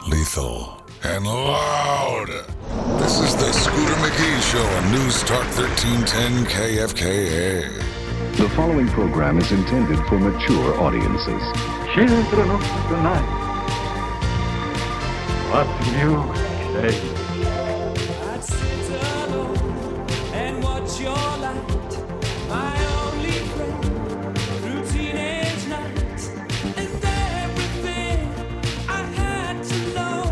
lethal, and loud. This is the Scooter McGee Show on News Talk 1310 KFKA. The following program is intended for mature audiences. Children of the night, what do you say? I'd sit alone and watch your light, my only friend, through teenage nights, and everything I had to know,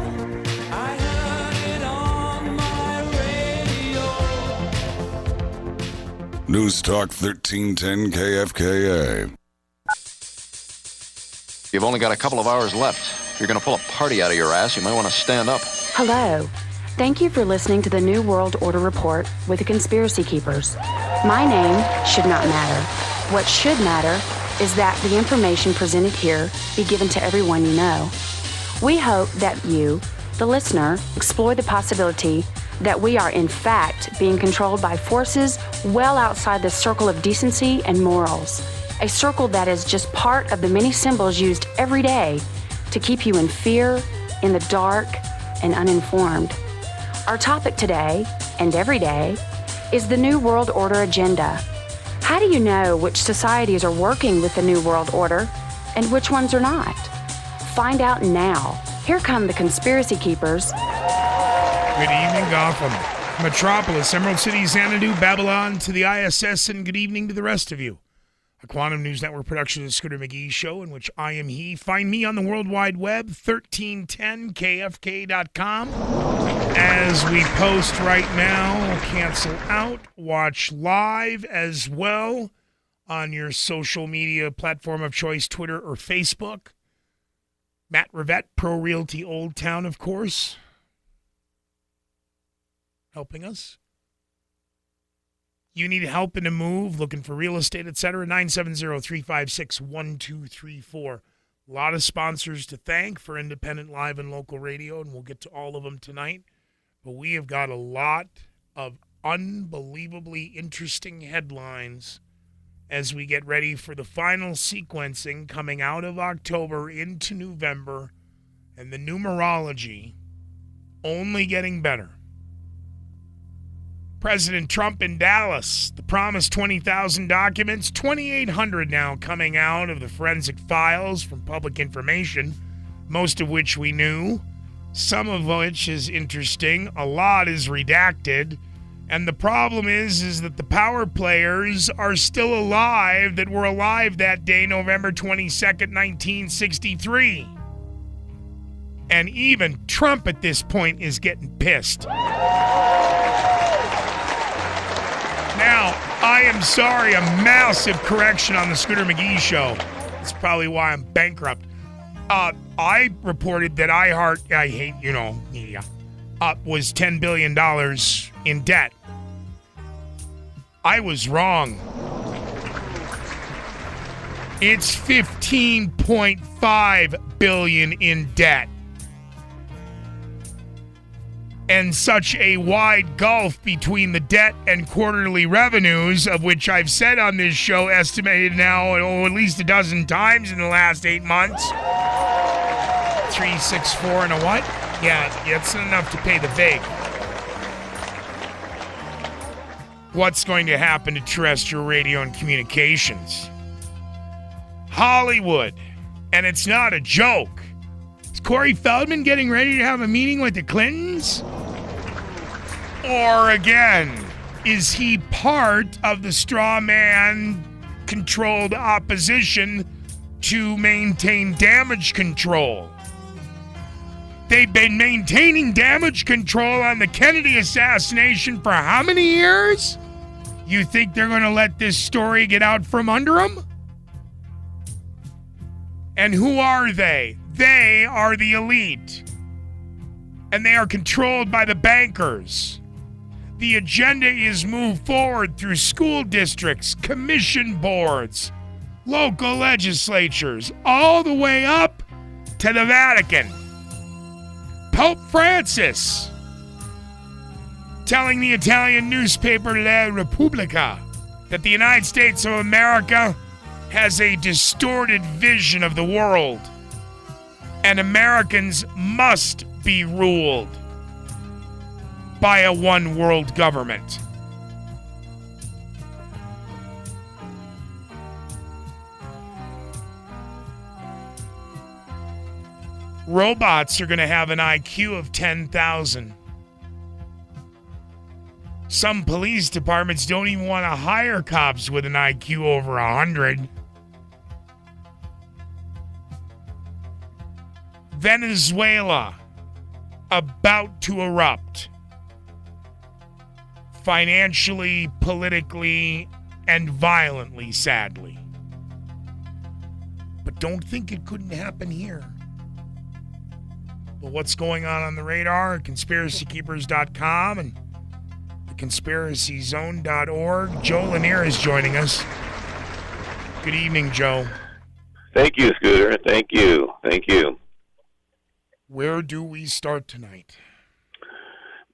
I heard it on my radio. News Talk 1310 KFKA. You've only got a couple of hours left. If you're going to pull a party out of your ass, you might want to stand up. Hello. Thank you for listening to the New World Order Report with the Conspiracy Keepers. My name should not matter. What should matter is that the information presented here be given to everyone you know. We hope that you, the listener, explore the possibility that we are in fact being controlled by forces well outside the circle of decency and morals. A circle that is just part of the many symbols used every day to keep you in fear, in the dark, and uninformed. Our topic today, and every day, is the New World Order agenda. How do you know which societies are working with the New World Order and which ones are not? Find out now. Here come the Conspiracy Keepers. Good evening, Gotham, Metropolis, Emerald City, Xanadu, Babylon, to the ISS, and good evening to the rest of you. A Quantum News Network production of the Scooter McGee Show, in which I am he. Find me on the World Wide Web, 1310kfk.com. As we post right now, cancel out, watch live as well on your social media platform of choice, Twitter or Facebook. Matt Rivette, Pro Realty Old Town, of course, helping us. You need help in a move, looking for real estate, etc., 970-356-1234. A lot of sponsors to thank for independent live and local radio, and we'll get to all of them tonight. But we have got a lot of unbelievably interesting headlines as we get ready for the final sequencing coming out of October into November, and the numerology only getting better. President Trump in Dallas, the promised 20,000 documents, 2,800 now coming out of the forensic files from public information, most of which we knew, some of which is interesting, a lot is redacted, and the problem is that the power players are still alive that were alive that day, November 22nd, 1963. And even Trump at this point is getting pissed. Now, I am sorry, a massive correction on the Scooter McGee Show. That's probably why I'm bankrupt. I reported that media, was $10 billion in debt. I was wrong. It's $15.5 billion in debt. And such a wide gulf between the debt and quarterly revenues, of which I've said on this show, estimated now at least a dozen times in the last 8 months. 364 and a what? Yeah, it's enough to pay the vig. What's going to happen to terrestrial radio and communications? Hollywood. And it's not a joke. Is Corey Feldman getting ready to have a meeting with the Clintons? Or again, is he part of the straw man controlled opposition to maintain damage control? They've been maintaining damage control on the Kennedy assassination for how many years? You think they're going to let this story get out from under them? And who are they? They are the elite. And they are controlled by the bankers. The agenda is moved forward through school districts, commission boards, local legislatures, all the way up to the Vatican. Pope Francis telling the Italian newspaper La Repubblica that the United States of America has a distorted vision of the world And Americans must be ruled by a one world government. Robots are going to have an IQ of 10,000. Some police departments don't even want to hire cops with an IQ over 100. Venezuela about to erupt. Financially, politically, and violently, sadly. But don't think it couldn't happen here. But what's going on the radar? ConspiracyKeepers.com and theconspiracyzone.org. Joe Lanier is joining us. Good evening, Joe. Thank you, Scooter. Thank you. Thank you. Where do we start tonight?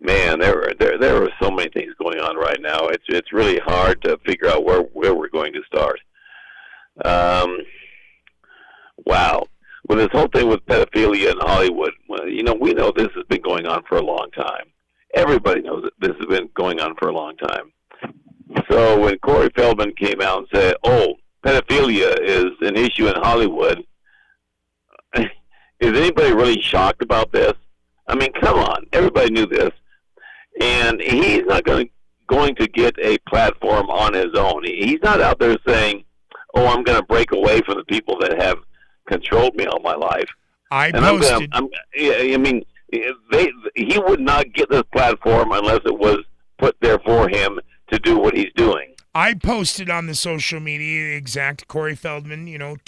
Man, there are so many things going on right now. It's really hard to figure out where we're going to start. Wow. Well, this whole thing with pedophilia in Hollywood, well, we know this has been going on for a long time. Everybody knows that this has been going on for a long time. So when Corey Feldman came out and said, pedophilia is an issue in Hollywood, is anybody really shocked about this? I mean, come on. Everybody knew this. And he's not going to get a platform on his own. He's not out there saying, I'm going to break away from the people that have controlled me all my life. He would not get this platform unless it was put there for him to do what he's doing. I posted on the social media the exact Corey Feldman, enough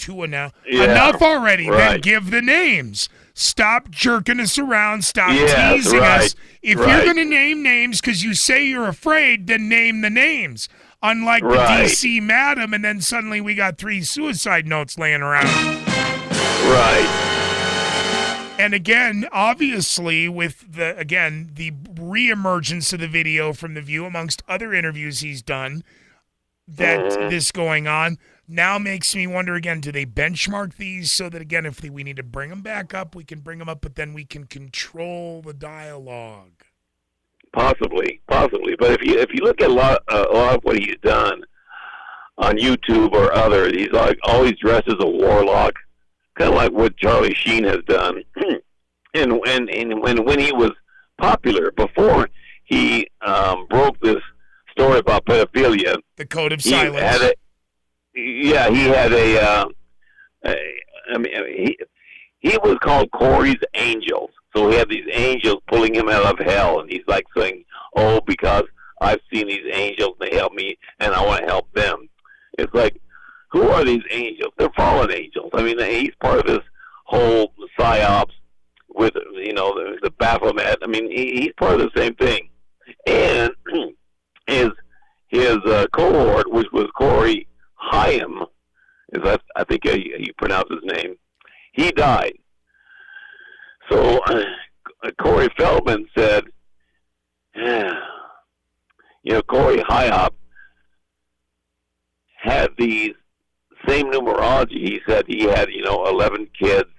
already. Right. Then give the names. Stop jerking us around. Stop teasing us. If you're going to name names because you say you're afraid, then name the names. Unlike the D.C. madam, and then suddenly we got 3 suicide notes laying around. Right. And again, obviously, with the reemergence of the video from The View, amongst other interviews he's done, that this going on now makes me wonder again, do they benchmark these so that, again, if we need to bring them back up, we can bring them up, but then we can control the dialogue? Possibly. But if you look at a lot of what he's done on YouTube or others, he's like always dressed as a warlock, kind of like what Charlie Sheen has done. and when he was popular, before he broke this story about pedophilia, the code of silence. He was called Corey's Angels. So he had these angels pulling him out of hell, and he's like saying, because I've seen these angels, they help me, and I want to help them. It's like, who are these angels? They're fallen angels. I mean, he's part of this whole psyops with, the Baphomet. I mean, he's part of the same thing. And his cohort, which was Corey Haim, I think you pronounce his name, he died. So Corey Feldman said, Corey Haim had these same numerology. He said he had, 11 kids.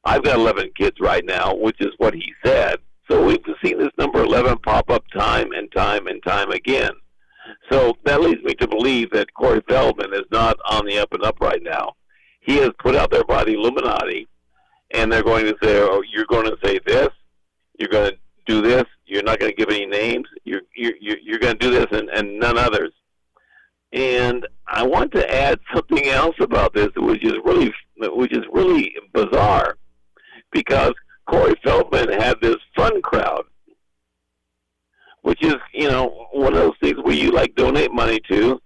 I've got 11 kids right now, which is what he said. So we've seen this number 11 pop up time and time and time again. So that leads me to believe that Corey Feldman is not on the up and up right now. He is put out there by the Illuminati, and they're going to say, you're going to say this, you're going to do this, you're not going to give any names, you're going to do this and none others. And I want to add something else about this, which is really bizarre, because Corey Feldman had this fun crowd, which is, one of those things where you donate money to,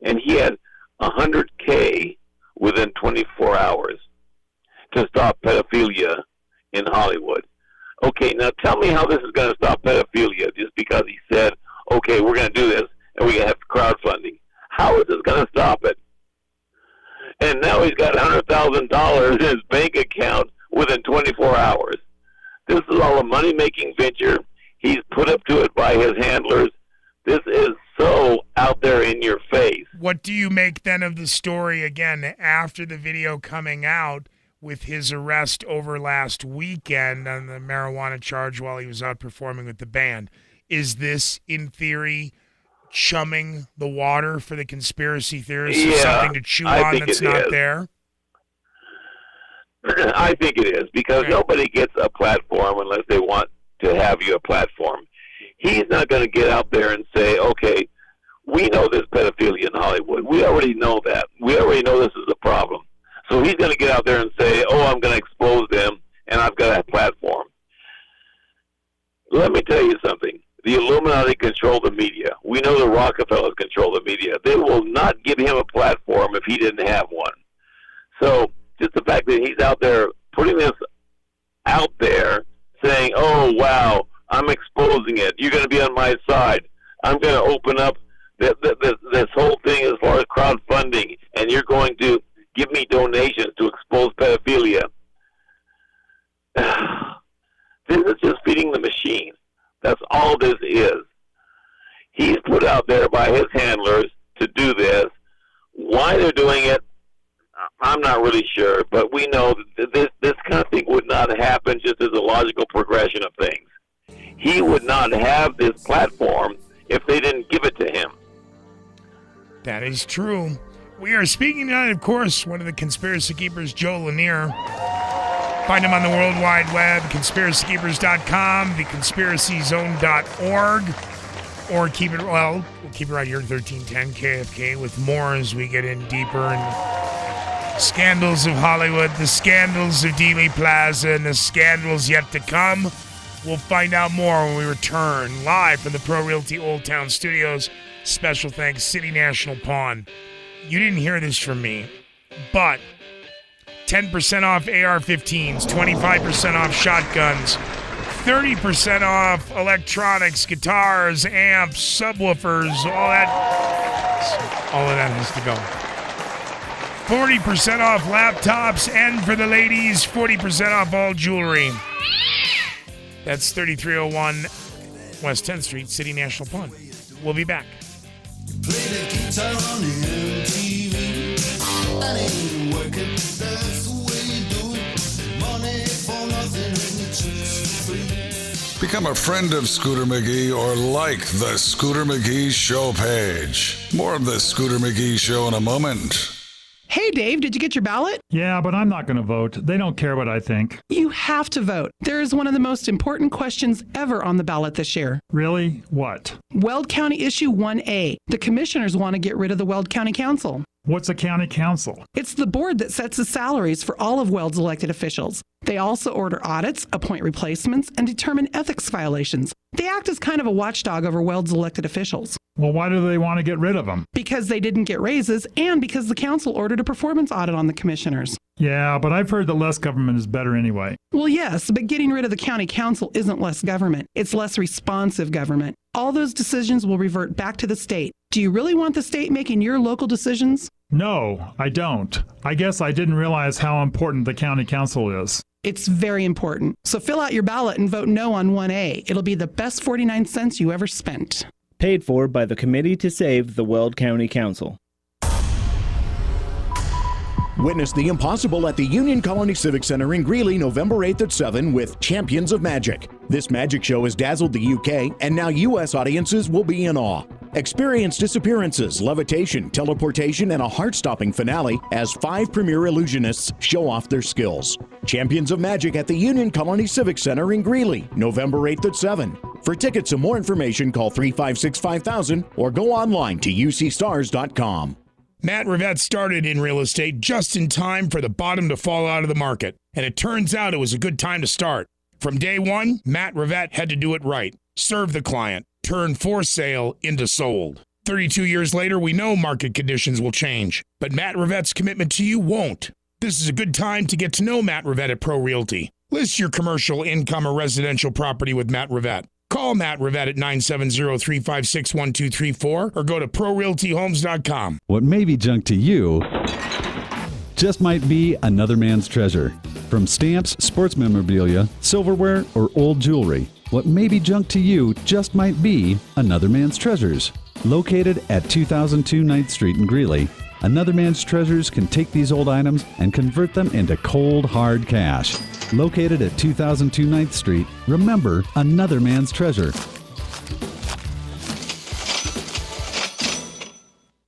and he had $100K within 24 hours to stop pedophilia in Hollywood. Okay, now tell me how this is going to stop pedophilia just because he said, okay, we're going to do this, and we're going to have crowdfunding. How is this going to stop it? And now he's got $100,000 in his bank account within 24 hours. This is all a money-making venture. He's put up to it by his handlers. This is so out there in your face. What do you make then of the story, again, after the video coming out, with his arrest over last weekend on the marijuana charge while he was out performing with the band. Is this, in theory, chumming the water for the conspiracy theorists? Yeah, something to chew on that's not there? I think it is, because nobody gets a platform unless they want to have you a platform. He's not going to get out there and say, okay, we know there's pedophilia in Hollywood. We already know that. We already know this is a problem. So he's going to get out there and say, oh, I'm going to expose them, and I've got a platform. Let me tell you something. The Illuminati control the media. We know the Rockefellers control the media. They will not give him a platform if he didn't have one. So just the fact that he's out there putting this out there, saying, oh, wow, I'm exposing it. You're going to be on my side. I'm going to open up this whole thing as far as crowdfunding, and you're going to give me donations to expose pedophilia. This is just feeding the machine. That's all this is. He's put out there by his handlers to do this. Why they're doing it, I'm not really sure, but we know that this kind of thing would not happen just as a logical progression of things. He would not have this platform if they didn't give it to him. That is true. We are speaking tonight, of course, one of the conspiracy keepers, Joe Lanier. Find him on the World Wide Web, conspiracykeepers.com, theconspiracyzone.org, or we'll keep it right here at 1310 KFK with more as we get in deeper in scandals of Hollywood, the scandals of Dealey Plaza, and the scandals yet to come. We'll find out more when we return live from the Pro Realty Old Town Studios. Special thanks, City National Pawn. You didn't hear this from me, but 10% off AR-15s, 25% off shotguns, 30% off electronics, guitars, amps, subwoofers, all of that has to go. 40% off laptops, and for the ladies, 40% off all jewelry. That's 3301 West 10th Street, City National Pawn. We'll be back. Play the guitar on MTV. That ain't working. That's the way you do it. Money for nothing and the chicks free. Become a friend of Scooter McGee or like the Scooter McGee Show page. More of the Scooter McGee Show in a moment. Hey, Dave, did you get your ballot? Yeah, but I'm not going to vote. They don't care what I think. You have to vote. There is one of the most important questions ever on the ballot this year. Really? What? Weld County Issue 1A. The commissioners want to get rid of the Weld County Council. What's a county council? It's the board that sets the salaries for all of Weld's elected officials. They also order audits, appoint replacements, and determine ethics violations. They act as kind of a watchdog over Weld's elected officials. Well, why do they want to get rid of them? Because they didn't get raises and because the council ordered a performance audit on the commissioners. Yeah, but I've heard that less government is better anyway. Well, yes, but getting rid of the county council isn't less government. It's less responsive government. All those decisions will revert back to the state. Do you really want the state making your local decisions? No, I don't. I guess I didn't realize how important the county council is. It's very important. So fill out your ballot and vote no on 1A. It'll be the best 49 cents you ever spent. Paid for by the Committee to Save the Weld County Council. Witness the impossible at the Union Colony Civic Center in Greeley, November 8th at 7 with Champions of Magic. This magic show has dazzled the UK, and now U.S. audiences will be in awe. Experience disappearances, levitation, teleportation, and a heart-stopping finale as 5 premier illusionists show off their skills. Champions of Magic at the Union Colony Civic Center in Greeley, November 8th at 7. For tickets and more information, call 356-5000 or go online to ucstars.com. Matt Rivette started in real estate just in time for the bottom to fall out of the market, and it turns out it was a good time to start. From day one, Matt Rivette had to do it right. Serve the client. Turn for sale into sold. 32 years later, we know market conditions will change, but Matt Rivette's commitment to you won't. This is a good time to get to know Matt Rivette at Pro Realty. List your commercial, income, or residential property with Matt Rivette. Call Matt Rivette at 970-356-1234 or go to ProRealtyHomes.com. What may be junk to you just might be another man's treasure. From stamps, sports memorabilia, silverware, or old jewelry, what may be junk to you just might be another man's treasures. Located at 2002 9th Street in Greeley, Another Man's Treasures can take these old items and convert them into cold, hard cash. Located at 2002 9th Street, remember, Another Man's Treasure.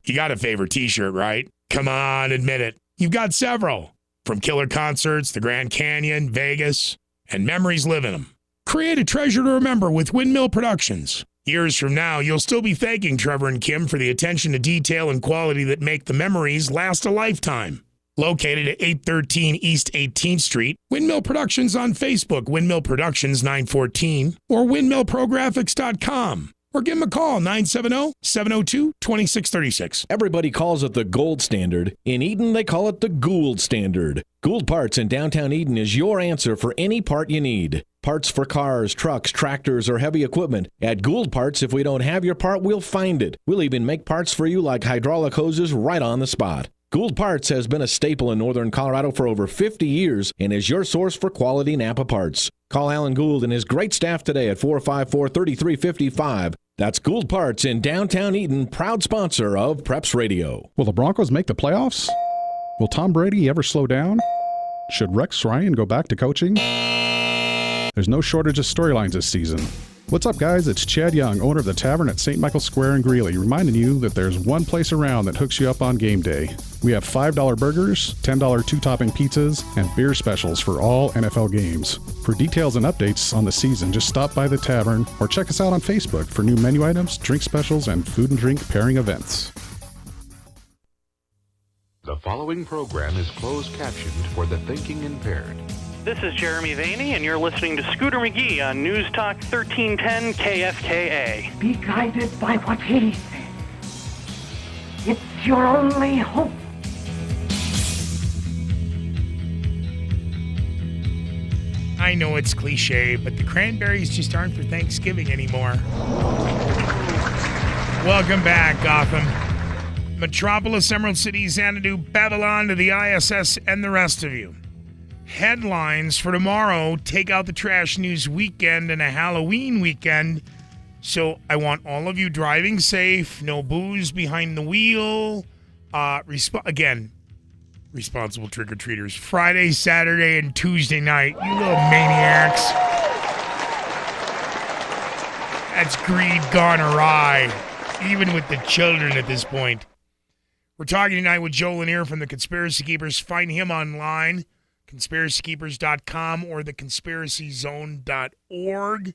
You got a favorite t-shirt, right? Come on, admit it. You've got several. From killer concerts, the Grand Canyon, Vegas, and memories live in them. Create a treasure to remember with Windmill Productions. Years from now, you'll still be thanking Trevor and Kim for the attention to detail and quality that make the memories last a lifetime. Located at 813 East 18th Street, Windmill Productions on Facebook, Windmill Productions 914, or windmillprographics.com. Or give them a call, 970-702-2636. Everybody calls it the gold standard. In Eden, they call it the Gould standard. Gould Parts in downtown Eden is your answer for any part you need. Parts for cars, trucks, tractors, or heavy equipment. At Gould Parts, if we don't have your part, we'll find it. We'll even make parts for you like hydraulic hoses right on the spot. Gould Parts has been a staple in northern Colorado for over 50 years and is your source for quality Napa parts. Call Alan Gould and his great staff today at 454-3355. That's Gould Parts in downtown Eden, proud sponsor of Preps Radio. Will the Broncos make the playoffs? Will Tom Brady ever slow down? Should Rex Ryan go back to coaching? There's no shortage of storylines this season. What's up, guys? It's Chad Young, owner of the Tavern at St. Michael Square in Greeley, reminding you that there's one place around that hooks you up on game day. We have $5 burgers, $10 two-topping pizzas, and beer specials for all NFL games. For details and updates on the season, just stop by the Tavern or check us out on Facebook for new menu items, drink specials, and food and drink pairing events. The following program is closed captioned for the thinking impaired. This is Jeremy Vaney, and you're listening to Scooter McGee on News Talk 1310 KFKA. Be guided by what he says. It's your only hope. I know it's cliche, but the cranberries just aren't for Thanksgiving anymore. Welcome back, Gotham. Metropolis, Emerald City, Xanadu, Babylon, to the ISS, and the rest of you. Headlines for tomorrow: take out the trash news weekend and a Halloween weekend. So I want all of you driving safe, no booze behind the wheel. Responsible trick-or-treaters. Friday, Saturday, and Tuesday night. You little maniacs. That's greed gone awry, even with the children at this point. We're talking tonight with Joe Lanier from the Conspiracy Keepers. Find him online. conspiracykeepers.com or theconspiracyzone.org.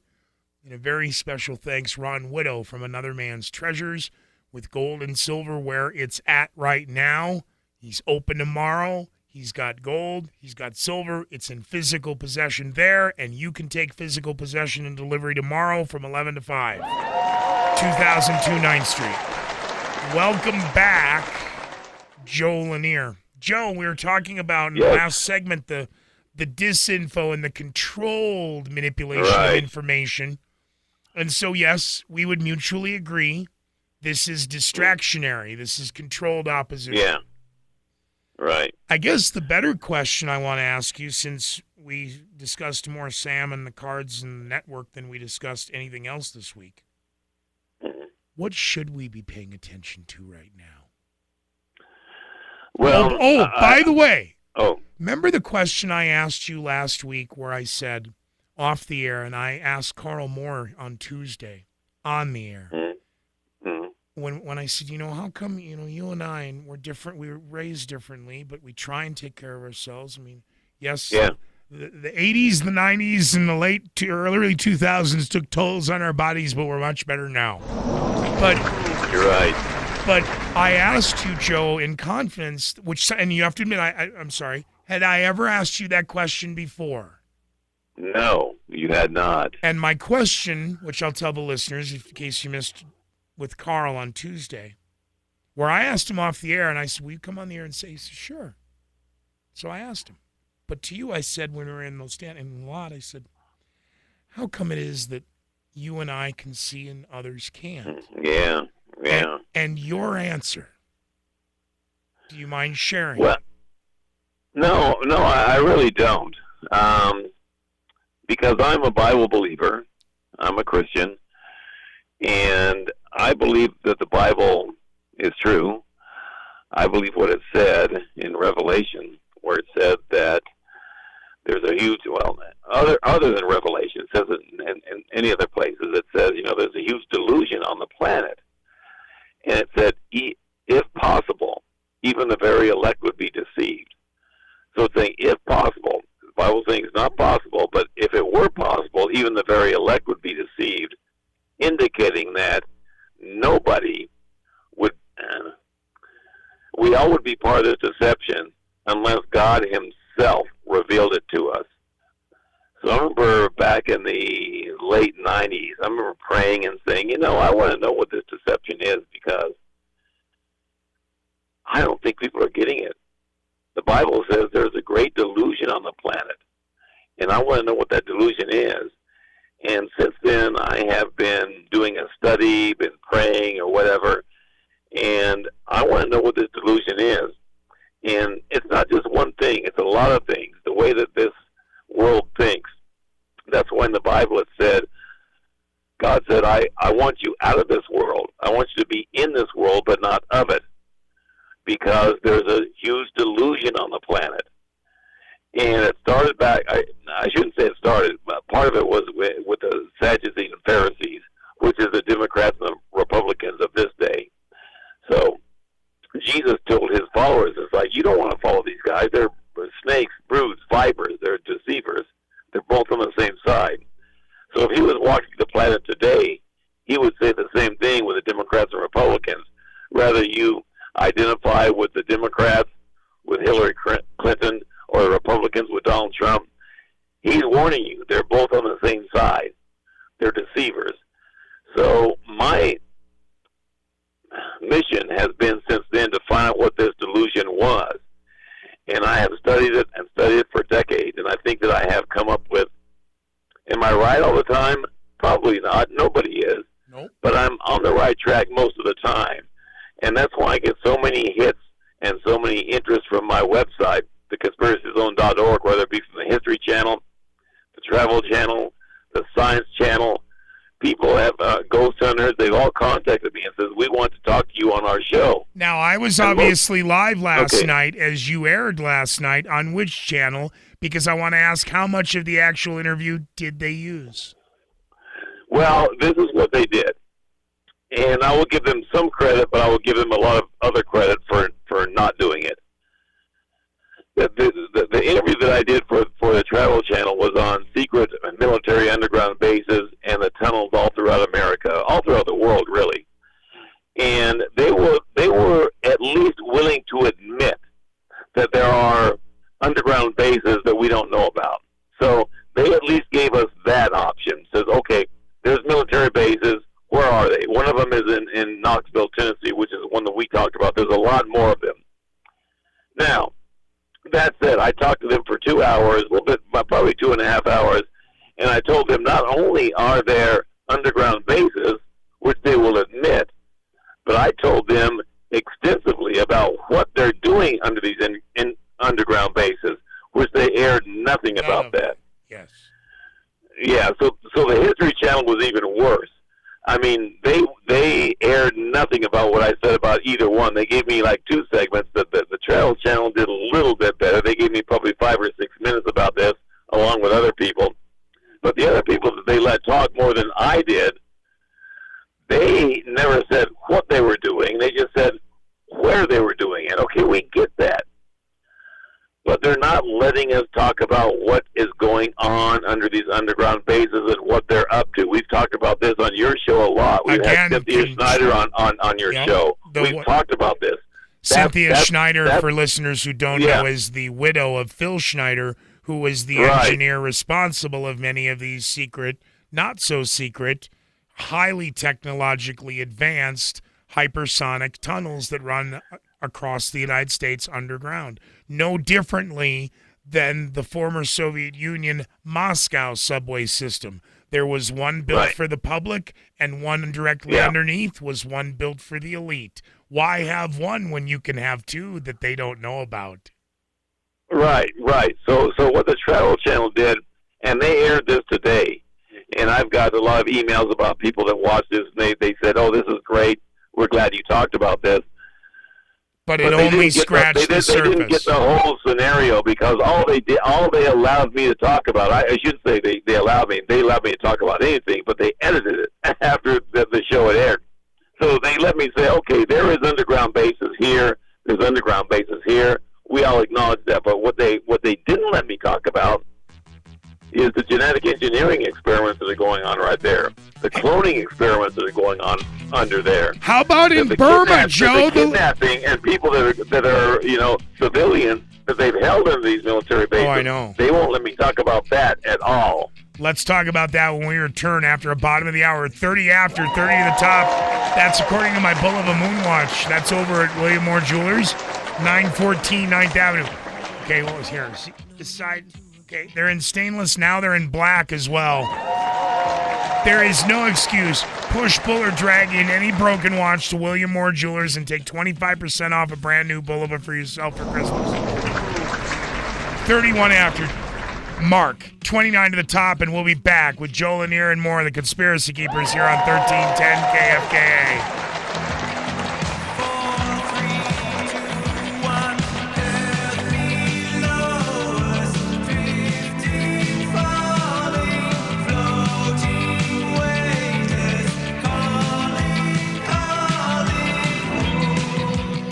And a very special thanks, Ron Widow from Another Man's Treasures, with gold and silver where it's at right now. He's open tomorrow. He's got gold. He's got silver. It's in physical possession there, and you can take physical possession and delivery tomorrow from 11 to 5. 2002 9th Street. Welcome back, Joe Lanier. Joe, we were talking about in the last segment the disinfo and the controlled manipulation of information. And so, yes, we would mutually agree this is distractionary. This is controlled opposition. Yeah. Right. I guess the better question I want to ask you, since we discussed more Sam and the cards and the network than we discussed anything else this week, what should we be paying attention to right now? Well, by the way, Oh. Remember the question I asked you last week where I said off the air, and I asked Carl Moore on Tuesday on the air. Mm-hmm. When I said, how come, you and I, and we're different, we were raised differently, but we try and take care of ourselves. I mean, yes, the 80s, the 90s, and the early 2000s took tolls on our bodies, but we're much better now. But you're right. But I asked you, Joe, in confidence, and you have to admit, I'm sorry, had I ever asked you that question before? No, you had not. And my question, which I'll tell the listeners in case you missed with Carl on Tuesday, where I asked him off the air, and I said, will you come on the air and say? He said, sure. So I asked him. But to you, I said, when we were in the lot, I said, how come it is that you and I can see and others can't? Yeah. And your answer, do you mind sharing? Well, no, I really don't. Because I'm a Bible believer. I'm a Christian. And I believe that the Bible is true. I believe what it said in Revelation, where it said that there's a huge, well, other than Revelation, it says it in any other places, it says, there's a huge delusion on the planet. And it said, if possible, even the very elect would be deceived. So it's saying, if possible, the Bible saying it's not possible, but if it were possible, even the very elect would be deceived, indicating that nobody would, we all would be part of this deception unless God himself revealed it to us. So I remember back in the late 90s, I remember praying and saying, I want to know what this deception is, because I don't think people are getting it. The Bible says there's a great delusion on the planet, and I want to know what that delusion is. And since then, I have been doing a study, been praying or whatever, and I want to know what this delusion is. And it's not just one thing, it's a lot of things, the way that this world thinks. That's why in the Bible it said, God said, I want you out of this world. I want you to be in this world, but not of it. Because there's a huge delusion on the planet. And it started back, I shouldn't say it started, but part of it was with the Sadducees and Pharisees, which is the Democrats and the Republicans of this day. So Jesus told his followers, it's like, you don't want to follow these guys. They're snakes, broods, vipers, they're deceivers. They're both on the same side. So if he was walking the planet today, he would say the same thing with the Democrats and Republicans. Rather you identify with the Democrats, with Hillary Clinton, or the Republicans with Donald Trump, he's warning you, they're both on the same side. They're deceivers. So my mission has been since then to find out what this delusion was. And I have studied it and studied it for decades, and I think that I have come up with, am I right all the time? Probably not. Nobody is. Nope. But I'm on the right track most of the time. And that's why I get so many hits and so many interests from my website, theconspiracyzone.org, whether it be from the History Channel, the Travel Channel, the Science Channel. People have ghost hunters. They've all contacted me and says, we want to talk to you on our show. Now, I was obviously live last night as you aired last night on which channel, because I want to ask, how much of the actual interview did they use? Well, this is what they did. And I will give them some credit, but I will give them a lot of other credit for not doing it. The interview that I did for the Travel Channel was on secret military underground bases and the tunnels all throughout America, all throughout the world, really. And they were at least willing to admit that there are underground bases that we don't know about. So they at least gave us that option. Says, okay, there's military bases. Where are they? One of them is in Knoxville, Tennessee, which is one that we talked about. There's a lot more of them. Now, that said, I talked to them for 2 hours, a little bit, probably 2.5 hours, and I told them not only are there underground bases, which they will admit, but I told them extensively about what they're doing under these in underground bases, which they aired nothing about that. Yes. Yeah, so the History Channel was even worse. I mean, they aired nothing about what I said about either one. They gave me like 2 segments. The Travel Channel did a little bit better. They gave me probably 5 or 6 minutes about this, along with other people. But the other people that they let talk more than I did, they never said what they were doing. They just said where they were doing it. Okay, we get that. But they're not letting us talk about what is going on under these underground bases and what they're up to. We've talked about this on your show a lot. We've had Cynthia Schneider on your show. We've talked about this. Cynthia Schneider, for listeners who don't know, is the widow of Phil Schneider, who was the engineer responsible of many of these secret, not so secret, highly technologically advanced hypersonic tunnels that run across the United States underground. No differently than the former Soviet Union Moscow subway system. There was one built for the public, and one directly underneath was one built for the elite. Why have one when you can have 2 that they don't know about? Right. So what the Travel Channel did, and they aired this today, and I've got a lot of emails about people that watched this, and they said, oh, this is great. We're glad you talked about this. But it only scratched the surface. They didn't get the whole scenario because all they allowed me to talk about, I shouldn't say they allowed me to talk about anything, but they edited it after the show had aired. So they let me say, okay, there is underground bases here, there's underground bases here. We all acknowledge that, but what they didn't let me talk about is the genetic engineering experiments that are going on right there, the cloning experiments that are going on under there. How about in Burma, Joe? The kidnapping and people that are civilians that they've held in these military bases. Oh, I know. They won't let me talk about that at all. Let's talk about that when we return after a bottom of the hour. 30 after, 30 to the top. That's according to my Bull of a Moon watch. That's over at William Moore Jewelers, 914 9th Avenue. Okay, what was here? See this side? Okay, they're in stainless now. They're in black as well. There is no excuse. Push, pull, or drag in any broken watch to William Moore Jewelers and take 25% off a brand new Bulova for yourself for Christmas. 31 after. Mark, 29 to the top, and we'll be back with Joe Lanier and more of the Conspiracy Keepers here on 1310 KFKA.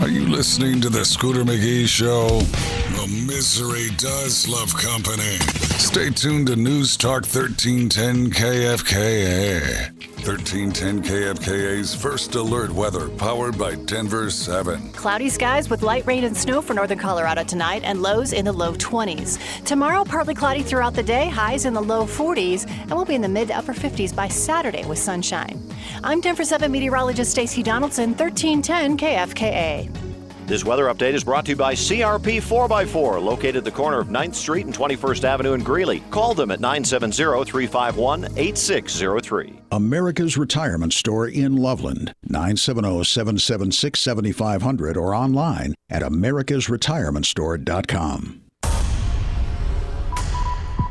Are you listening to the Scooter McGee Show? Well, misery does love company. Stay tuned to News Talk 1310 KFKA. 1310 KFKA's First Alert Weather, powered by Denver 7. Cloudy skies with light rain and snow for northern Colorado tonight and lows in the low 20s. Tomorrow, partly cloudy throughout the day, highs in the low 40s, and we'll be in the mid to upper 50s by Saturday with sunshine. I'm Denver 7 meteorologist Stacey Donaldson, 1310 KFKA. This weather update is brought to you by CRP 4x4, located at the corner of 9th Street and 21st Avenue in Greeley. Call them at 970-351-8603. America's Retirement Store in Loveland, 970-776-7500 or online at americasretirementstore.com.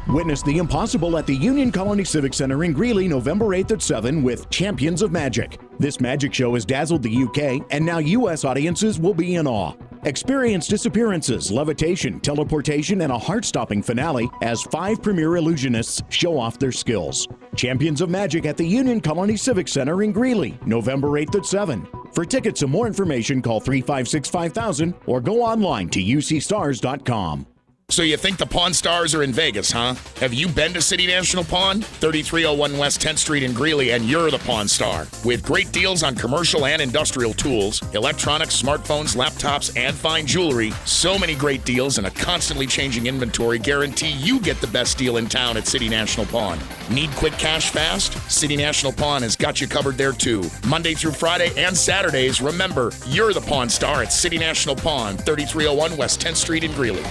Witness the impossible at the Union Colony Civic Center in Greeley, November 8th at 7 with Champions of Magic. This magic show has dazzled the UK, and now U.S. audiences will be in awe. Experience disappearances, levitation, teleportation, and a heart-stopping finale as 5 premier illusionists show off their skills. Champions of Magic at the Union Colony Civic Center in Greeley, November 8th at 7. For tickets and more information, call 356-5000 or go online to ucstars.com. So you think the Pawn Stars are in Vegas, huh? Have you been to City National Pawn? 3301 West 10th Street in Greeley, and you're the Pawn Star. With great deals on commercial and industrial tools, electronics, smartphones, laptops, and fine jewelry, so many great deals and a constantly changing inventory guarantee you get the best deal in town at City National Pawn. Need quick cash fast? City National Pawn has got you covered there too. Monday through Friday and Saturdays, remember, you're the Pawn Star at City National Pawn, 3301 West 10th Street in Greeley.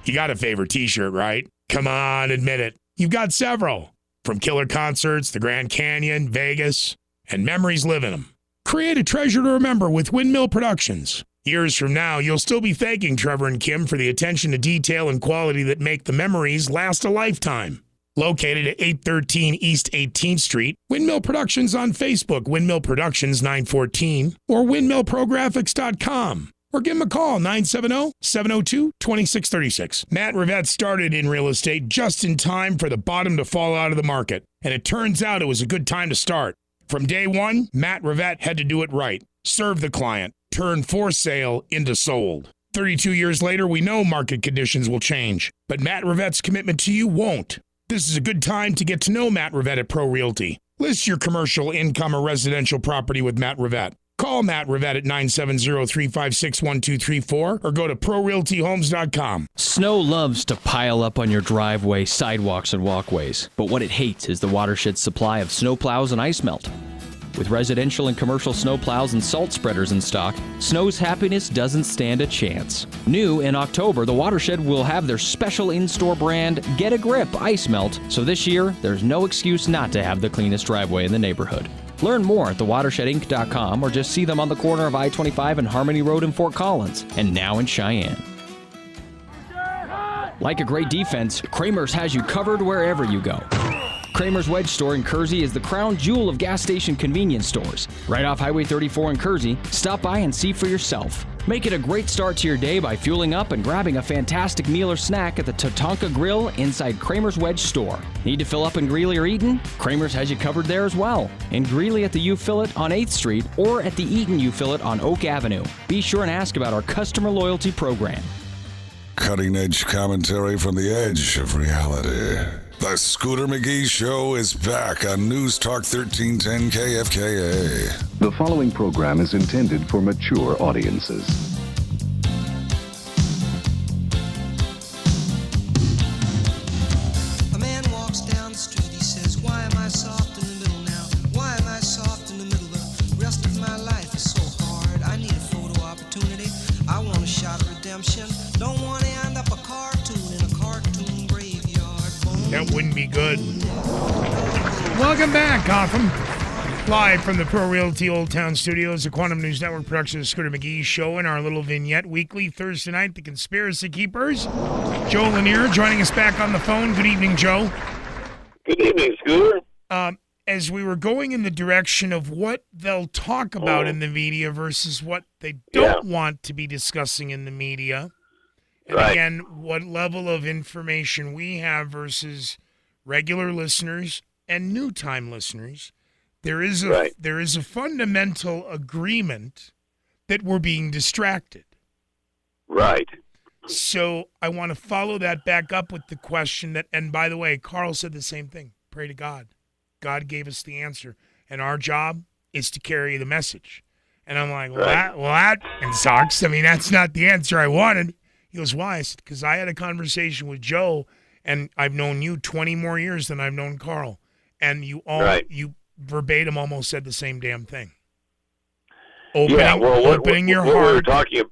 You got a favorite t-shirt, right? Come on, admit it. You've got several. From killer concerts, the Grand Canyon, Vegas, and memories live in them. Create a treasure to remember with Windmill Productions. Years from now, you'll still be thanking Trevor and Kim for the attention to detail and quality that make the memories last a lifetime. Located at 813 East 18th Street, Windmill Productions on Facebook, Windmill Productions 914, or windmillprographics.com. Or give him a call, 970-702-2636. Matt Rivette started in real estate just in time for the bottom to fall out of the market. And it turns out it was a good time to start. From day one, Matt Rivette had to do it right. Serve the client. Turn for sale into sold. 32 years later, we know market conditions will change. But Matt Rivette's commitment to you won't. This is a good time to get to know Matt Rivette at Pro Realty. List your commercial, income, or residential property with Matt Rivette. Call Matt Rivette at 970-356-1234 or go to ProRealtyHomes.com. Snow loves to pile up on your driveway, sidewalks, and walkways. But what it hates is the watershed's supply of snowplows and ice melt. With residential and commercial snowplows and salt spreaders in stock, Snow's happiness doesn't stand a chance. New in October, the Watershed will have their special in-store brand, Get a Grip Ice Melt, so this year, there's no excuse not to have the cleanest driveway in the neighborhood. Learn more at thewatershedinc.com or just see them on the corner of I-25 and Harmony Road in Fort Collins, and now in Cheyenne. Like a great defense, Kramer's has you covered wherever you go. Kramer's Wedge store in Kersey is the crown jewel of gas station convenience stores. Right off Highway 34 in Kersey, stop by and see for yourself. Make it a great start to your day by fueling up and grabbing a fantastic meal or snack at the Tatanka Grill inside Kramer's Wedge store. Need to fill up in Greeley or Eaton? Kramer's has you covered there as well. In Greeley at the U-Fillet on 8th Street or at the Eaton U-Fillet on Oak Avenue. Be sure and ask about our customer loyalty program. Cutting-edge commentary from the edge of reality. The Scooter McGee Show is back on News Talk 1310 KFKA. The following program is intended for mature audiences. A man walks down the street, he says, why am I soft in the middle now? Why am I soft in the middle? The rest of my life is so hard. I need a photo opportunity. I want a shot of redemption. Don't want to end up a cartoon in a cartoon graveyard. That wouldn't be good. Welcome back, Gotham. Live from the Pro Realty Old Town Studios, the Quantum News Network production of Scooter McGee Show and our little vignette weekly Thursday night, The Conspiracy Keepers. Joe Lanier joining us back on the phone. Good evening, Joe. Good evening, Scooter. As we were going in the direction of what they'll talk about in the media versus what they don't want to be discussing in the media, and again, what level of information we have versus regular listeners and new time listeners, there is a fundamental agreement that we're being distracted. Right. So I want to follow that back up with the question that, and by the way, Carl said the same thing. Pray to God. God gave us the answer, and our job is to carry the message. And I'm like, that sucks. I mean, that's not the answer I wanted. He goes, why? I said, because I had a conversation with Joe, and I've known you 20 more years than I've known Carl. And you you verbatim almost said the same damn thing. Opening your heart. We were talking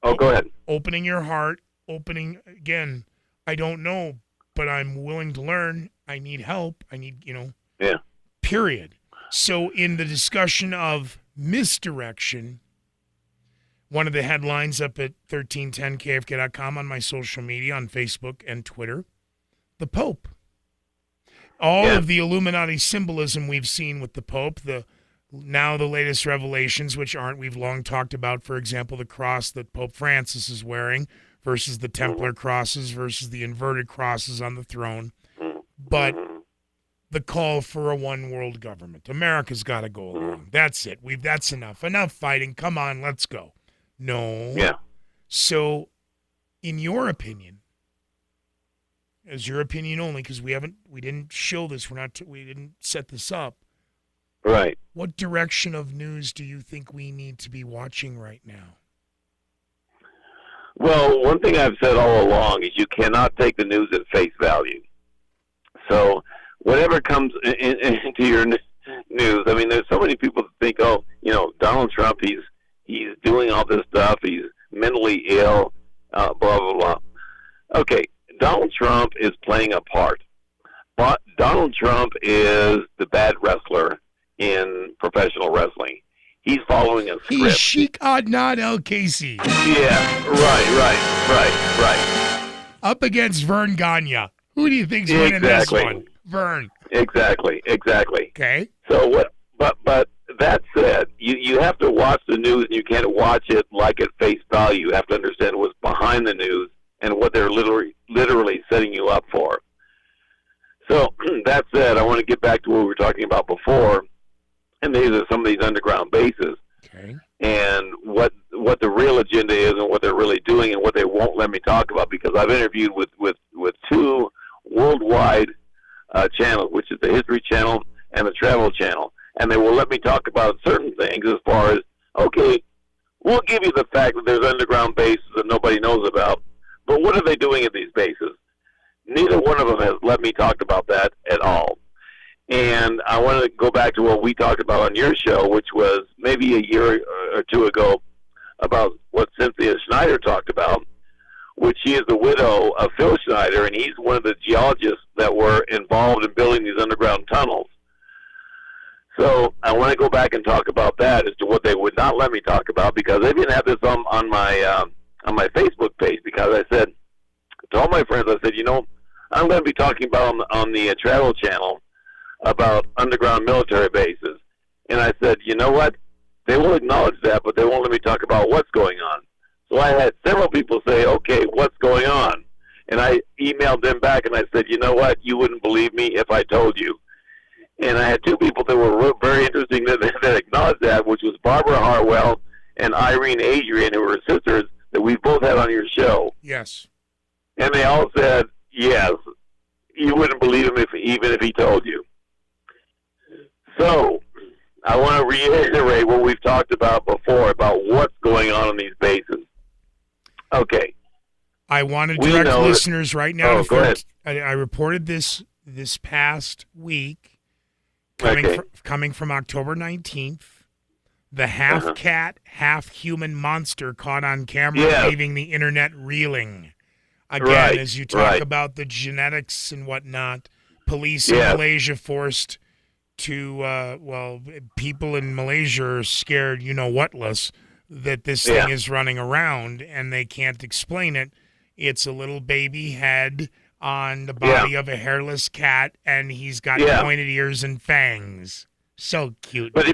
go ahead. Opening your heart, again, I don't know, but I'm willing to learn. I need help. I need, period. So in the discussion of misdirection, one of the headlines up at 1310kfk.com on my social media, on Facebook and Twitter, the Pope. All of the Illuminati symbolism we've seen with the Pope, now the latest revelations, which we've long talked about, for example, the cross that Pope Francis is wearing versus the Templar crosses versus the inverted crosses on the throne. But the call for a one world government. America's got to go along. That's it. That's enough. Enough fighting. Come on, let's go. No. Yeah. So, in your opinion, as your opinion only, because we didn't show this, we didn't set this up. Right. What direction of news do you think we need to be watching right now? Well, one thing I've said all along is you cannot take the news at face value. So whatever comes into your news, I mean, there's so many people that think, Donald Trump, he's doing all this stuff, he's mentally ill, blah, blah, blah. Okay, Donald Trump is playing a part. But Donald Trump is the bad wrestler in professional wrestling. He's following a script. He's Sheik Adnan El-Casey. Yeah, right. Up against Vern Gagne. Who do you think's winning this one? Vern. Exactly. Okay. So what? But that said, you have to watch the news, and you can't watch it like at face value. You have to understand what's behind the news and what they're literally setting you up for. So that said, I want to get back to what we were talking about before, and these are some of these underground bases, and what the real agenda is, and what they're really doing, and what they won't let me talk about, because I've interviewed with two worldwide channels, which is the History Channel and the Travel Channel, and they will let me talk about certain things as far as, okay, we'll give you the fact that there's underground bases that nobody knows about, but what are they doing at these bases? Neither one of them has let me talk about that at all. And I want to go back to what we talked about on your show, which was maybe a year or two ago, about what Cynthia Schneider talked about, which she is the widow of Phil Schneider, and he's one of the geologists that were involved in building these underground tunnels. So I want to go back and talk about that as to what they would not let me talk about, because they didn't have this on my Facebook page, because I said to all my friends, I said, I'm going to be talking about on the Travel Channel about underground military bases. And I said, you know what? They will acknowledge that, but they won't let me talk about what's going on. So I had several people say, okay, what's going on? And I emailed them back and I said, you know what? You wouldn't believe me if I told you. And I had two people that were very interesting that acknowledged that, which was Barbara Hartwell and Irene Adrian, who were sisters that we both had on your show. Yes. And they all said, yes, you wouldn't believe him even if he told you. So I want to reiterate what we've talked about before about what's going on these bases. Okay. I want to direct listeners right now. Go ahead. I reported this past week, coming from October 19th. The half-cat, half-human monster caught on camera, leaving the internet reeling. Again, as you talk about the genetics and whatnot, police in Malaysia forced to, people in Malaysia are scared, you-know-what-less, that this thing is running around, and they can't explain it. It's a little baby head on the body of a hairless cat, and he's got pointed ears and fangs. So cute. But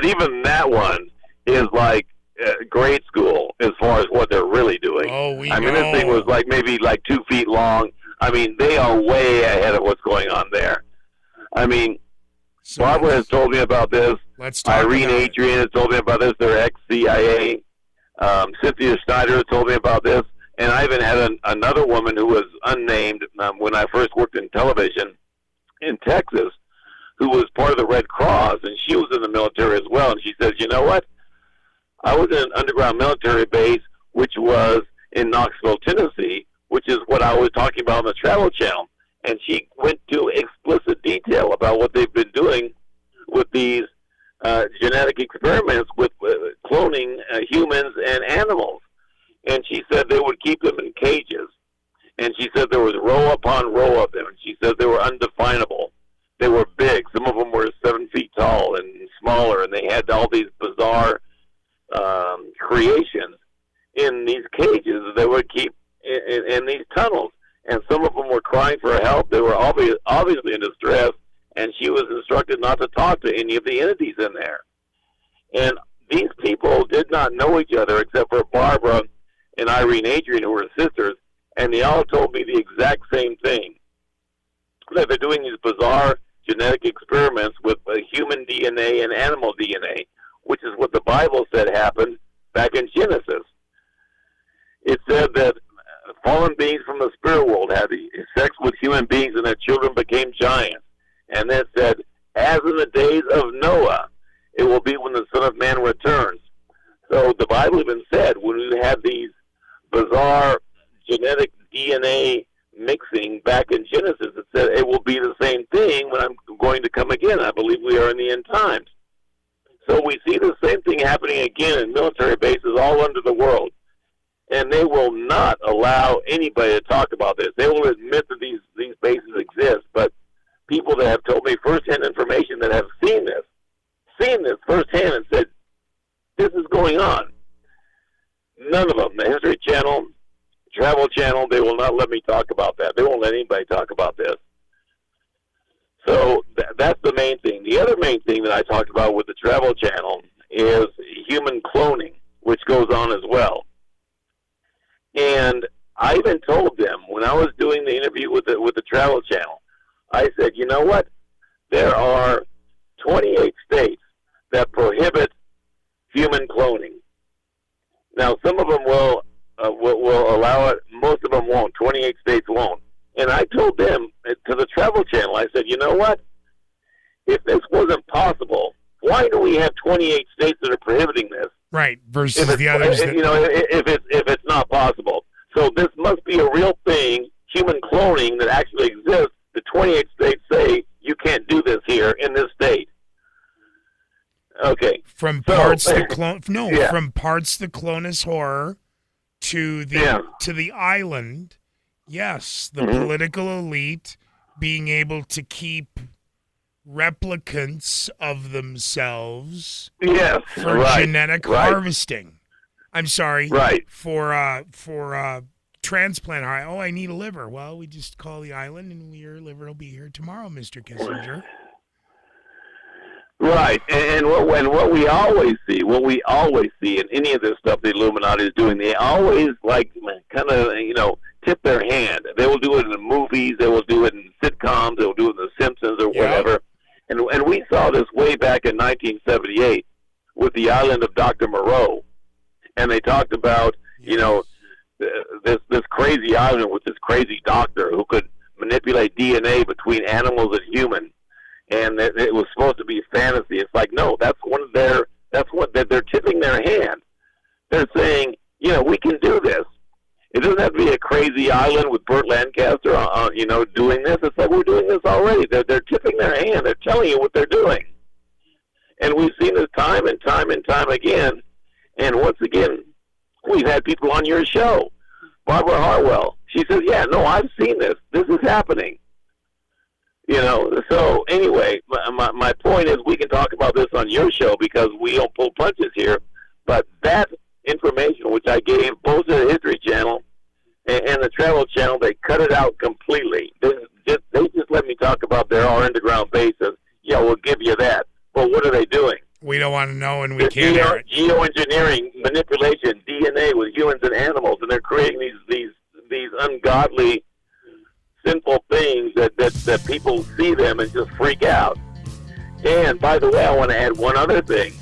even that one is like grade school as far as what they're really doing. Oh, I mean, this thing was maybe 2 feet long. I mean, they are way ahead of what's going on there. I mean, Barbara has told me about this. Irene Adrian has told me about this. They're ex-CIA. Cynthia Schneider has told me about this. And I even had another woman who was unnamed when I first worked in television in Texas, who was part of the Red Cross, and she was in the military as well. And she says, you know what? I was in an underground military base, which was in Knoxville, Tennessee, which is what I was talking about on the Travel Channel. And she went to explicit detail about what they've been doing with these genetic experiments with cloning humans and animals. And she said they would keep them in cages. And she said there was row upon row of them. And she said they were undefinable. They were big. Some of them were 7 feet tall and smaller. And they had all these bizarre creations in these cages that they would keep in these tunnels. And some of them were crying for help. They were obviously in distress. And she was instructed not to talk to any of the entities in there. And these people did not know each other except for Barbara and Irene Adrian, who were sisters, and they all told me the exact same thing, that they're doing these bizarre genetic experiments with human DNA and animal DNA, which is what the Bible said happened back in Genesis. It said that fallen beings from the spirit world had sex with human beings and their children became giants. And then it said, as in the days of Noah, it will be when the Son of Man returns. So the Bible even said when we had these bizarre genetic DNA mixing back in Genesis, it said it will be the same thing when I'm going to come again. I believe we are in the end times. So we see the same thing happening again in military bases all under the world. And they will not allow anybody to talk about this. They will admit that these bases exist, but people that have told me firsthand information that have seen this firsthand and said, this is going on. None of them, the History Channel, Travel Channel, they will not let me talk about that. They won't let anybody talk about this. So that's the main thing. The other main thing that I talked about with the Travel Channel is human cloning, which goes on as well. And I even told them when I was doing the interview with the Travel Channel, I said, you know what? There are 28 states that prohibit human cloning. Now, some of them will allow it. Most of them won't. 28 states won't. And I told them, to the Travel Channel, I said, you know what? If this wasn't possible, why do we have 28 states that are prohibiting this? Right, versus the others. If it's not possible. So this must be a real thing, human cloning that actually exists. The 28 states say you can't do this here in this state. Okay. From parts the Clonus horror to the island. Yes, the political elite being able to keep replicants of themselves for genetic harvesting. I'm sorry. Right. For transplant. I need a liver. Well, we just call the island, and your liver will be here tomorrow, Mr. Kissinger. Right, and what we always see in any of this stuff the Illuminati is doing, they always kind of tip their hand. They will do it in the movies, they will do it in sitcoms, they will do it in The Simpsons or whatever. And we saw this way back in 1978 with the island of Dr. Moreau, and they talked about this crazy island with this crazy doctor who could manipulate DNA between animals and humans. And it was supposed to be fantasy. It's like, no, that's what they're tipping their hand. They're saying, we can do this. It doesn't have to be a crazy island with Burt Lancaster, doing this. It's like, we're doing this already. They're tipping their hand. They're telling you what they're doing. And we've seen this time and time and time again. And once again, we've had people on your show. Barbara Harwell, she says, yeah, no, I've seen this. This is happening. So anyway, my point is we can talk about this on your show because we don't pull punches here. But that information, which I gave both the History Channel and the Travel Channel, they cut it out completely. They just let me talk about there are underground bases. Yeah, we'll give you that. But what are they doing? We don't want to know, and we can't hear it. Geoengineering, manipulation, DNA with humans and animals, and they're creating these ungodly, sinful things that people see them and just freak out. And by the way, I want to add one other thing.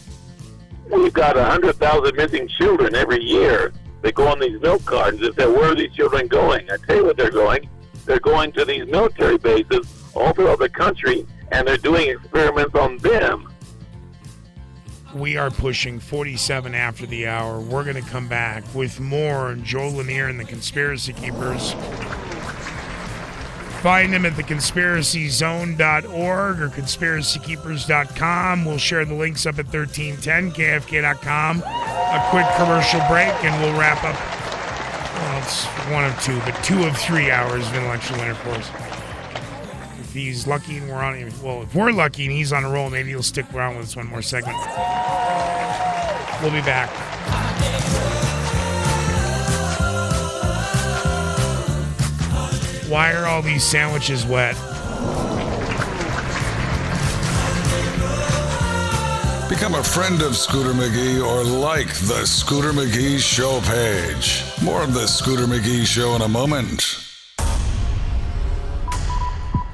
We've got 100,000 missing children every year. They go on these milk cartons and say, where are these children going? I tell you what they're going. They're going to these military bases all throughout the country, and they're doing experiments on them. We are pushing 47 after the hour. We're going to come back with more Joel Lanier and the Conspiracy Keepers. Find him at theconspiracyzone.org or conspiracykeepers.com. We'll share the links up at 1310kfk.com. A quick commercial break, and we'll wrap up. Well, it's one of two, but 2 of 3 hours of intellectual intercourse. If he's lucky and we're on, if we're lucky and he's on a roll, maybe he'll stick around with us one more segment. We'll be back. Why are all these sandwiches wet? Become a friend of Scooter McGee or like the Scooter McGee Show page. More of the Scooter McGee Show in a moment.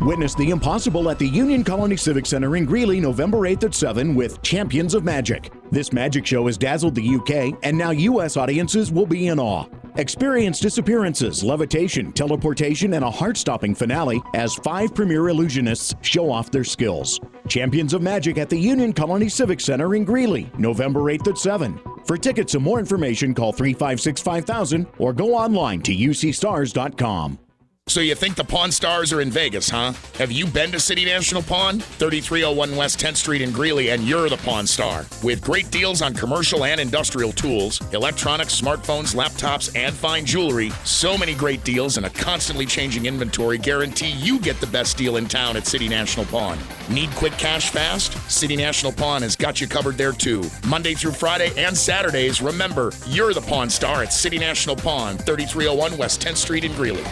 Witness the impossible at the Union Colony Civic Center in Greeley, November 8th at 7 with Champions of Magic. This magic show has dazzled the UK, and now U.S. audiences will be in awe. Experience disappearances, levitation, teleportation, and a heart-stopping finale as 5 premier illusionists show off their skills. Champions of Magic at the Union Colony Civic Center in Greeley, November 8th at 7. For tickets and more information, call 356-5000 or go online to ucstars.com. So you think the Pawn Stars are in Vegas, huh? Have you been to City National Pawn? 3301 West 10th Street in Greeley, and you're the Pawn Star. With great deals on commercial and industrial tools, electronics, smartphones, laptops, and fine jewelry. So many great deals and a constantly changing inventory guarantee you get the best deal in town at City National Pawn. Need quick cash fast? City National Pawn has got you covered there too. Monday through Friday and Saturdays, remember, you're the Pawn Star at City National Pawn, 3301 West 10th Street in Greeley.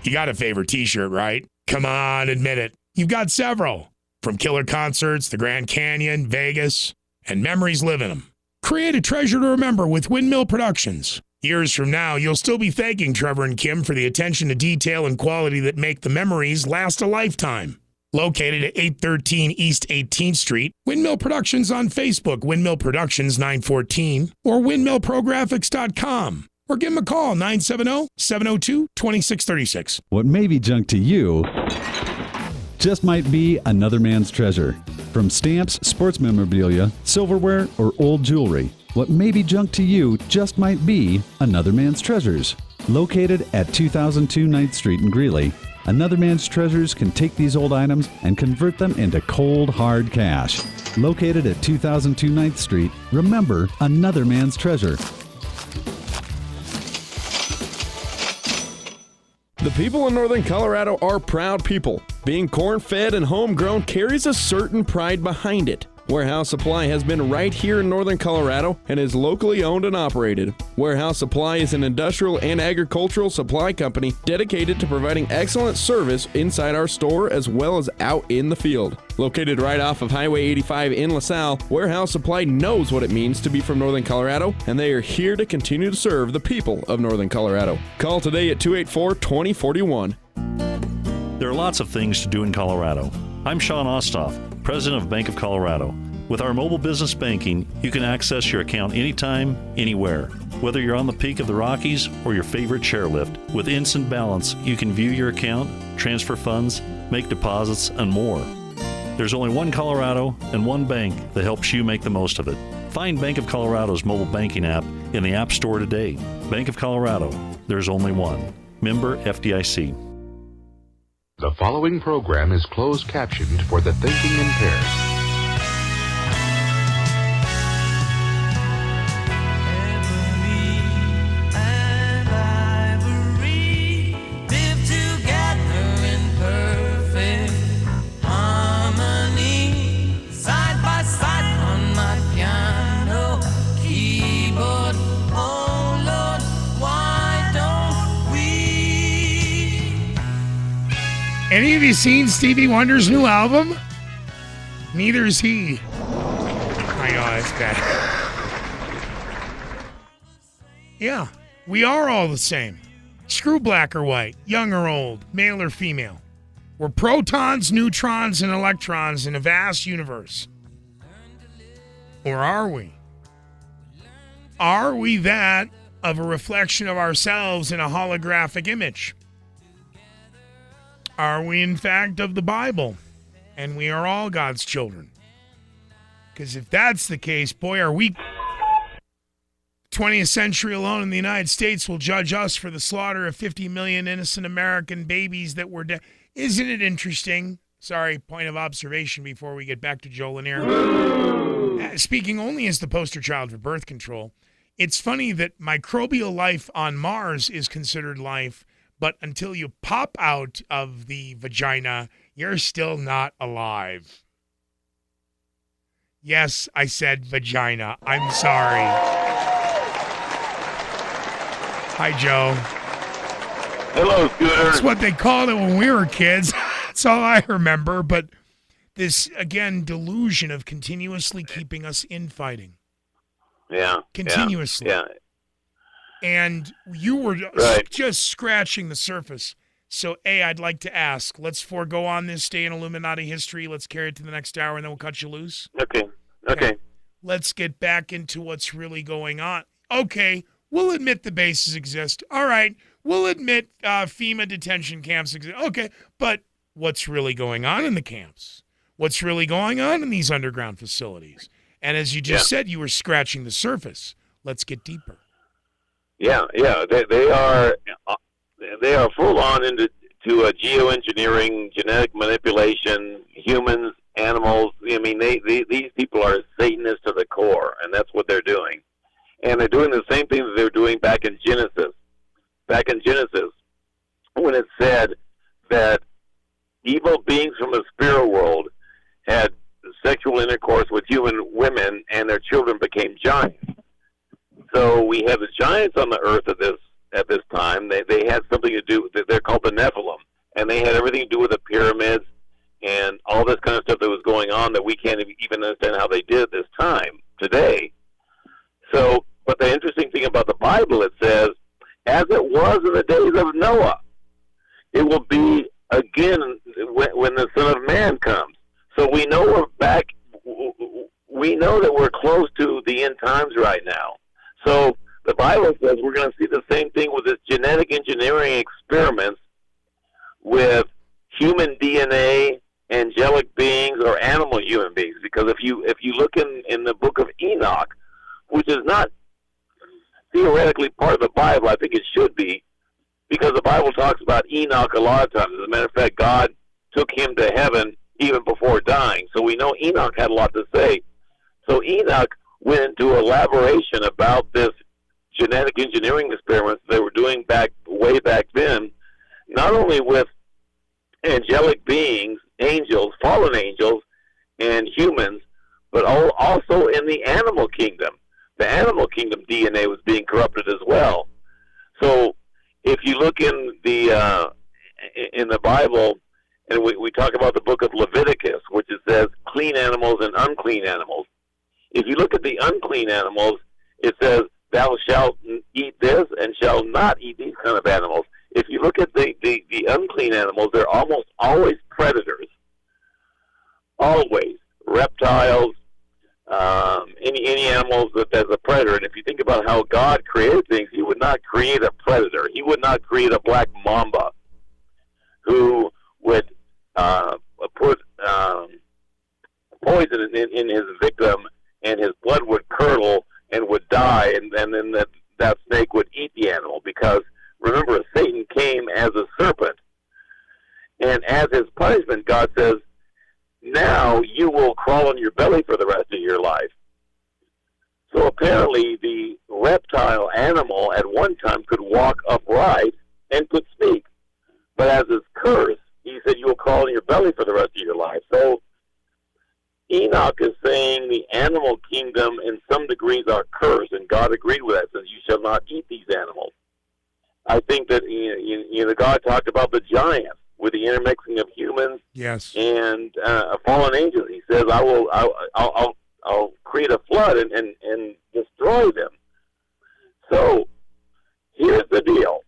You got a favorite t-shirt, right? Come on, admit it. You've got several. From killer concerts, the Grand Canyon, Vegas, and memories live in them. Create a treasure to remember with Windmill Productions. Years from now, you'll still be thanking Trevor and Kim for the attention to detail and quality that make the memories last a lifetime. Located at 813 East 18th Street, Windmill Productions on Facebook, Windmill Productions 914, or windmillprographics.com. Or give them a call, 970-702-2636. What may be junk to you just might be another man's treasure. From stamps, sports memorabilia, silverware, or old jewelry, what may be junk to you just might be another man's treasures. Located at 2002 9th Street in Greeley, Another Man's Treasures can take these old items and convert them into cold, hard cash. Located at 2002 9th Street, remember Another Man's Treasure. The people in northern Colorado are proud people. Being corn-fed and homegrown carries a certain pride behind it. Warehouse Supply has been right here in northern Colorado and is locally owned and operated. Warehouse Supply is an industrial and agricultural supply company dedicated to providing excellent service inside our store as well as out in the field. Located right off of Highway 85 in LaSalle, Warehouse Supply knows what it means to be from northern Colorado, and they are here to continue to serve the people of northern Colorado. Call today at 284-2041. There are lots of things to do in Colorado. I'm Sean Ostoff, President of Bank of Colorado. With our mobile business banking, you can access your account anytime, anywhere. Whether you're on the peak of the Rockies or your favorite chairlift, with Instant Balance, you can view your account, transfer funds, make deposits, and more. There's only one Colorado and one bank that helps you make the most of it. Find Bank of Colorado's mobile banking app in the App Store today. Bank of Colorado, there's only one. Member FDIC. The following program is closed captioned for the thinking impaired. Any of you seen Stevie Wonder's new album? Neither is he. I know, that's bad. Yeah, we are all the same. Screw black or white, young or old, male or female. We're protons, neutrons, and electrons in a vast universe. Or are we? Are we that of a reflection of ourselves in a holographic image? Are we, in fact, of the Bible? And we are all God's children. Because if that's the case, boy, are we... 20th century alone in the United States will judge us for the slaughter of 50 million innocent American babies that were dead. Isn't it interesting? Sorry, point of observation before we get back to Joe Lanier. Speaking only as the poster child for birth control, it's funny that microbial life on Mars is considered life, but until you pop out of the vagina, you're still not alive. Yes, I said vagina. I'm sorry. Hi, Joe. Hello, Scooter. That's what they called it when we were kids. That's all I remember. But this, again, delusion of continuously keeping us infighting. Yeah. Continuously. Yeah. And you were just scratching the surface. So, A, I'd like to ask, let's forego on this day in Illuminati history. Let's carry it to the next hour, and then we'll cut you loose. Okay. Let's get back into what's really going on. Okay, we'll admit the bases exist. All right, we'll admit FEMA detention camps exist. Okay, but what's really going on in the camps? What's really going on in these underground facilities? And as you just said, you were scratching the surface. Let's get deeper. Yeah. They are full on into geoengineering, genetic manipulation, humans, animals. I mean, these people are Satanists to the core, and that's what they're doing. And they're doing the same thing that they were doing back in Genesis. Back in Genesis, when it said that evil beings from the spirit world had sexual intercourse with human women, and their children became giants. So we have the giants on the earth at this time. They had something to do. They're called the Nephilim, and they had everything to do with the pyramids and all this kind of stuff that was going on that we can't even understand how they did at this time today. So, but the interesting thing about the Bible, it says, as it was in the days of Noah, it will be again when the Son of Man comes. So we know we're back. We know that we're close to the end times right now. So the Bible says we're going to see the same thing with this genetic engineering experiments with human DNA, angelic beings, or animal human beings. Because if you look in the book of Enoch, which is not theoretically part of the Bible, I think it should be, because the Bible talks about Enoch a lot of times. As a matter of fact, God took him to heaven even before dying. So we know Enoch had a lot to say. So Enoch went into elaboration about this genetic engineering experiments they were doing way back then, not only with angelic beings, angels, fallen angels, and humans, but also in the animal kingdom. The animal kingdom DNA was being corrupted as well. So if you look in the Bible, and we talk about the book of Leviticus, which it says clean animals and unclean animals. If you look at the unclean animals, it says thou shalt eat this and shall not eat these kind of animals. If you look at the unclean animals, they're almost always predators. Always. Reptiles, any animals that's a predator. And if you think about how God created things, he would not create a predator. He would not create a black mamba who would put poison in his victim, and his blood would curdle and would die, and then that snake would eat the animal. Because remember, Satan came as a serpent, and as his punishment, God says, now you will crawl on your belly for the rest of your life. So apparently the reptile animal at one time could walk upright and could speak. But as his curse, he said, you will crawl on your belly for the rest of your life. So Enoch is saying the animal kingdom in some degrees are cursed, and God agreed with that, says you shall not eat these animals. I think that God talked about the giants with the intermixing of humans and fallen angels. He says, I'll create a flood and destroy them. So here's the deal.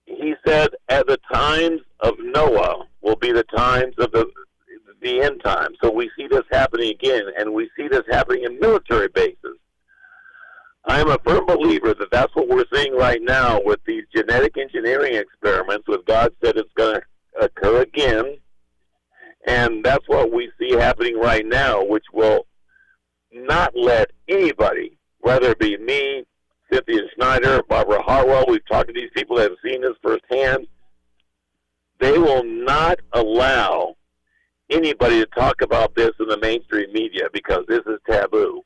He said, at the times of Noah will be the times of the end time. So we see this happening again, and we see this happening in military bases. I am a firm believer that that's what we're seeing right now with these genetic engineering experiments, with God said it's going to occur again. And that's what we see happening right now, which will not let anybody, whether it be me, Cynthia Schneider, Barbara Harwell, we've talked to these people that have seen this firsthand, they will not allow anybody to talk about this in the mainstream media because this is taboo.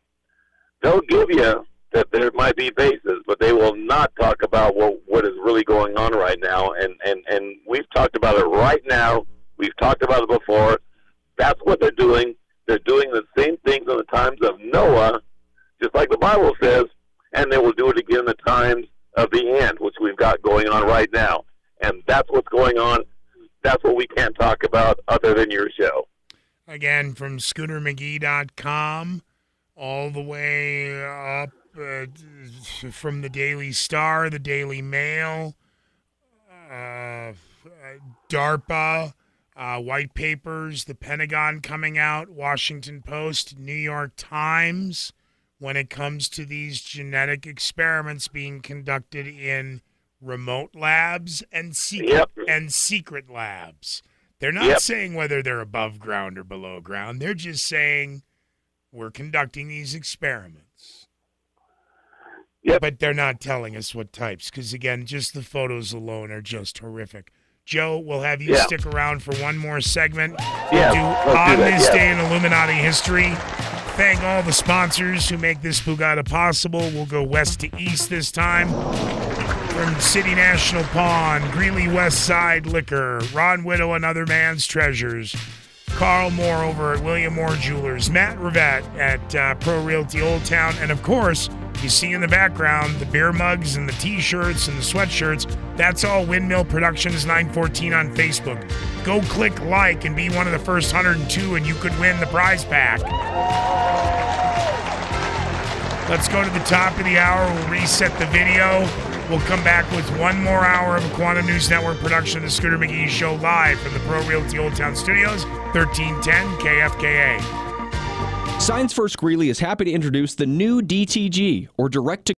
They'll give you that there might be bases, but they will not talk about what is really going on right now. And we've talked about it right now. We've talked about it before. That's what they're doing. They're doing the same things in the times of Noah, just like the Bible says, and they will do it again in the times of the end, which we've got going on right now. And that's what's going on. That's what we can't talk about other than your show. Again, from ScooterMcGee.com all the way up from the Daily Star, the Daily Mail, DARPA, white papers, the Pentagon coming out, Washington Post, New York Times, when it comes to these genetic experiments being conducted in remote labs and secret labs. They're not saying whether they're above ground or below ground. They're just saying we're conducting these experiments. But they're not telling us what types, because, again, just the photos alone are just horrific. Joe, we'll have you stick around for one more segment. We'll do On This Day in Illuminati History. Thank all the sponsors who make this Bugatti possible. We'll go west to east this time. From City National Pawn, Greeley West Side Liquor, Ron Widow and Other Man's Treasures, Carl Moore over at William Moore Jewelers, Matt Rivette at Pro Realty Old Town, and of course, you see in the background the beer mugs and the t-shirts and the sweatshirts. That's all Windmill Productions 914 on Facebook. Go click like and be one of the first 102 and you could win the prize pack. Let's go to the top of the hour. We'll reset the video. We'll come back with one more hour of a Quantum News Network production of the Scooter McGee Show live from the Pro Realty Old Town Studios, 1310 KFKA. Science First Greeley is happy to introduce the new DTG, or Direct to